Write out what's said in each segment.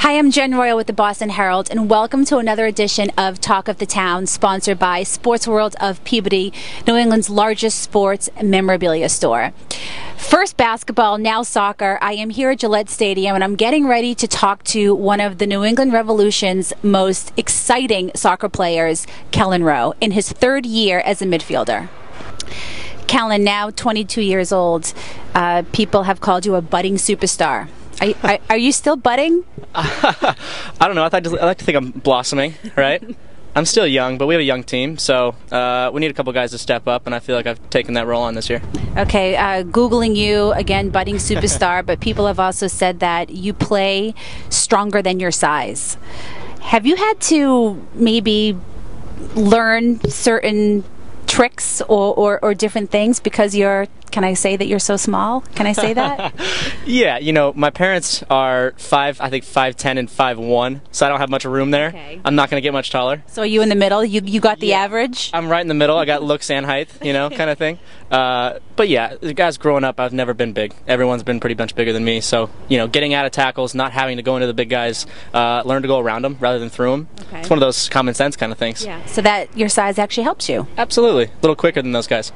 Hi, I'm Jen Royal with the Boston Herald, and welcome to another edition of Talk of the Town, sponsored by Sports World of Peabody, New England's largest sports memorabilia store. First basketball, now soccer. I am here at Gillette Stadium, and I'm getting ready to talk to one of the New England Revolution's most exciting soccer players, Kelyn Rowe, in his third year as a midfielder. Kellen, now 22 years old, people have called you a budding superstar. Are you still budding? I don't know. I like to think I'm blossoming, right? I'm still young, but we have a young team, so we need a couple guys to step up, and I feel like I've taken that role on this year. Okay, Googling you, again, budding superstar, but people have also said that you play stronger than your size. Have you had to maybe learn certain tricks or different things because you're, can I say that you're so small? Can I say that? Yeah, you know, my parents are 5'10" and 5'1", so I don't have much room there. Okay. I'm not going to get much taller. So are you in the middle? You got the average? I'm right in the middle. I got looks and height, you know, kind of thing. But yeah, the guys growing up, I've never been big. Everyone's been pretty much bigger than me, so, you know, getting out of tackles, not having to go into the big guys, learn to go around them rather than through them. Okay. It's one of those common sense kind of things. Yeah. So that your size actually helps you? Absolutely. A little quicker than those guys.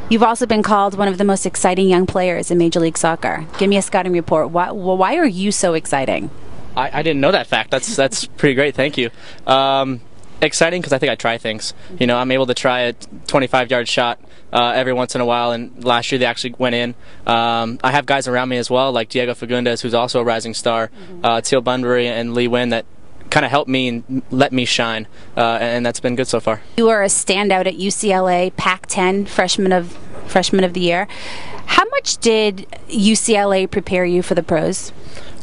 You've also been called one of the most exciting young players in Major League Soccer. Give me a scouting report. Why are you so exciting? I didn't know that fact. That's pretty great. Thank you. Exciting because I think I try things. You know, I'm able to try a 25-yard shot every once in a while, and last year they actually went in. I have guys around me as well, like Diego Fagundes, who's also a rising star, Teal Bunbury and Lee Wynn, that kind of helped me and let me shine, and that's been good so far. You are a standout at UCLA, Pac-10 freshman of the year. How much did UCLA prepare you for the pros?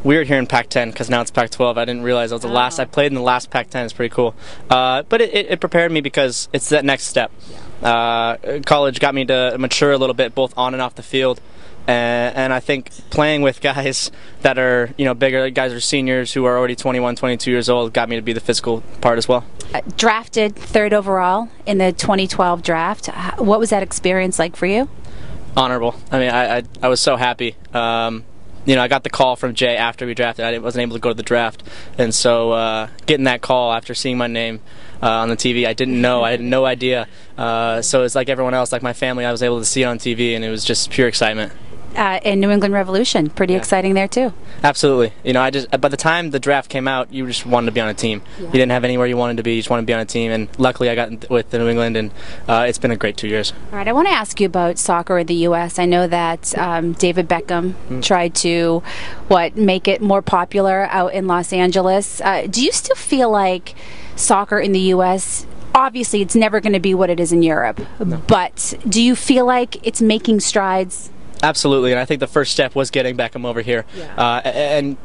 Weird here in Pac-10 because now it's Pac-12. I didn't realize I was the last. I played in the last Pac-10. It's pretty cool, but it prepared me because it's that next step. College got me to mature a little bit, both on and off the field. And I think playing with guys that are, you know, bigger, guys who are seniors who are already 21, 22 years old, got me to be the physical part as well. Drafted 3rd overall in the 2012 draft. What was that experience like for you? Honorable. I mean, I was so happy. You know, I got the call from Jay after we drafted. I wasn't able to go to the draft, and so getting that call after seeing my name on the TV, I didn't know. I had no idea. So it's like everyone else, like my family, I was able to see it on TV, and it was just pure excitement. And New England Revolution, pretty exciting there too. Absolutely. You know, by the time the draft came out, you just wanted to be on a team. Yeah. You didn't have anywhere you wanted to be. You just wanted to be on a team, and luckily I got with the New England, and it's been a great 2 years. All right, I want to ask you about soccer in the U.S. I know that David Beckham tried to, make it more popular out in Los Angeles. Do you still feel like soccer in the U.S., obviously it's never going to be what it is in Europe, but do you feel like it's making strides? Absolutely, and I think the first step was getting Beckham over here, and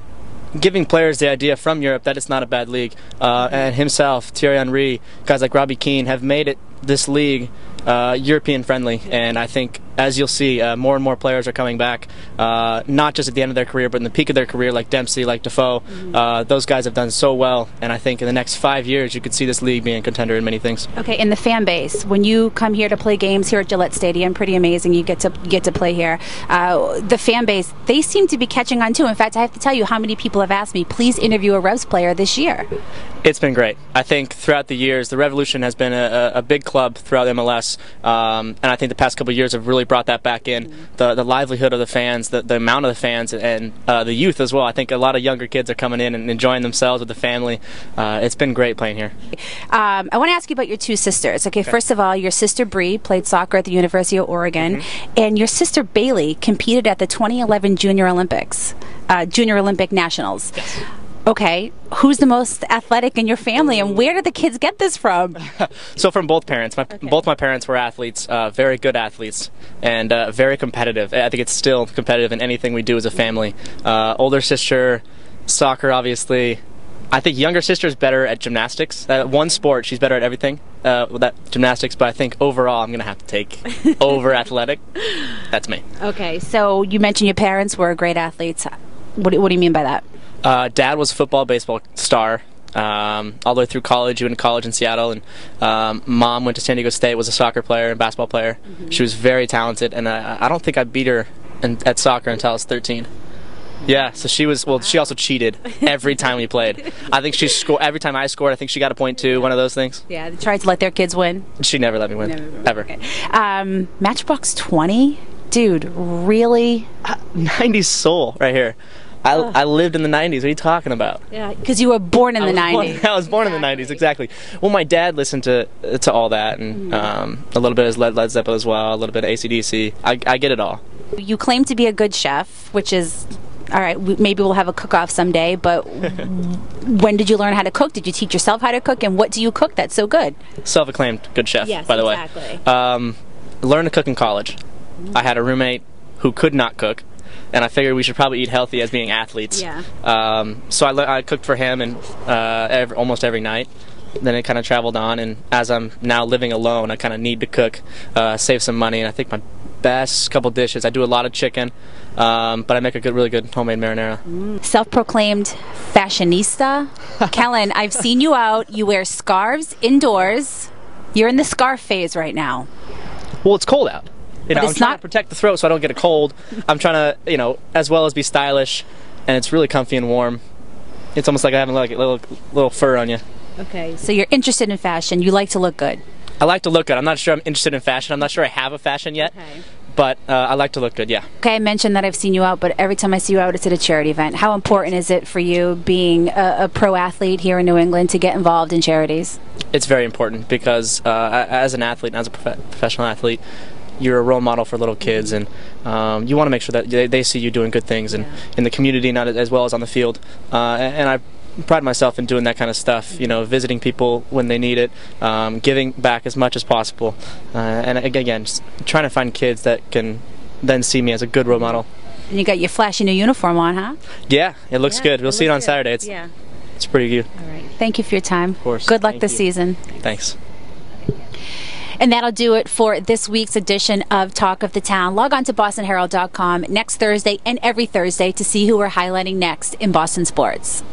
giving players the idea from Europe that it's not a bad league. And himself, Thierry Henry, guys like Robbie Keane have made this league European friendly, and I think, as you'll see, more and more players are coming back, not just at the end of their career, but in the peak of their career, like Dempsey, like Defoe. Those guys have done so well, and I think in the next 5 years you could see this league being a contender in many things. Okay, in the fan base, when you come here to play games here at Gillette Stadium, pretty amazing. You get to play here. The fan base, they seem to be catching on too. In fact, I have to tell you how many people have asked me, please interview a Revs player this year. It's been great. I think throughout the years, the Revolution has been a big club throughout MLS, and I think the past couple of years have really brought that back in. The livelihood of the fans, the amount of the fans, and the youth as well. I think a lot of younger kids are coming in and enjoying themselves with the family. It's been great playing here. I want to ask you about your two sisters. Okay, first of all, your sister Bree played soccer at the University of Oregon, and your sister Bailey competed at the 2011 Junior Olympics, Junior Olympic Nationals. Yes. Okay, who's the most athletic in your family, and where did the kids get this from? So from both parents. Both my parents were athletes, very good athletes, and very competitive. I think it's still competitive in anything we do as a family. Older sister, soccer, obviously. I think younger sister is better at gymnastics. One sport, she's better at everything with that gymnastics, but I think overall I'm going to have to take over athletic. That's me. Okay, so you mentioned your parents were great athletes. What do you mean by that? Dad was a football, baseball star all the way through college. He went to college in Seattle, and Mom went to San Diego State, was a soccer player and basketball player. She was very talented, and I don't think I beat her at soccer until I was 13. Yeah, so she was, well, she also cheated every time we played. I think she scored, every time I scored, I think she got a point too, one of those things. Yeah, they tried to let their kids win. She never let me win, ever. Okay. Matchbox 20? Dude, really? 90s soul right here. I lived in the 90s. What are you talking about? Yeah, because you were born in the 90s. I was born in the 90s, exactly. Well, my dad listened to all that, and a little bit of Led Zeppelin as well, a little bit of AC/DC. I get it all. You claim to be a good chef, which is, all right, maybe we'll have a cook-off someday, but when did you learn how to cook? Did you teach yourself how to cook, and what do you cook that's so good? Self-acclaimed good chef, by the way. Learned to cook in college. I had a roommate who could not cook, and I figured we should probably eat healthy as being athletes. Yeah. So I cooked for him and almost every night. Then it kind of traveled on, and as I'm now living alone, I kind of need to cook, save some money, and I think my best couple dishes, I do a lot of chicken, but I make a really good homemade marinara. Self-proclaimed fashionista. Kellen, I've seen you out. You wear scarves indoors. You're in the scarf phase right now. Well, it's cold out. You know, I'm trying to protect the throat so I don't get a cold. I'm trying to, you know, as well as be stylish, and it's really comfy and warm. It's almost like I have like a little fur on you. Okay, so you're interested in fashion. You like to look good. I like to look good. I'm not sure I'm interested in fashion. I'm not sure I have a fashion yet. Okay. But I like to look good, yeah. Okay, I mentioned that I've seen you out, but every time I see you out, it's at a charity event. How important is it for you, being a pro athlete here in New England, to get involved in charities? It's very important because as an athlete and as a professional athlete, you're a role model for little kids, and you want to make sure that they see you doing good things in the community, not as well as on the field. And I pride myself in doing that kind of stuff, you know, visiting people when they need it, giving back as much as possible, and again, just trying to find kids that can then see me as a good role model. And you got your flashy new uniform on, huh? Yeah, it looks good. We'll see it on Saturday. It's pretty good. All right. Thank you for your time. Of course. Good luck this season. Thanks. And that'll do it for this week's edition of Talk of the Town. Log on to bostonherald.com next Thursday and every Thursday to see who we're highlighting next in Boston sports.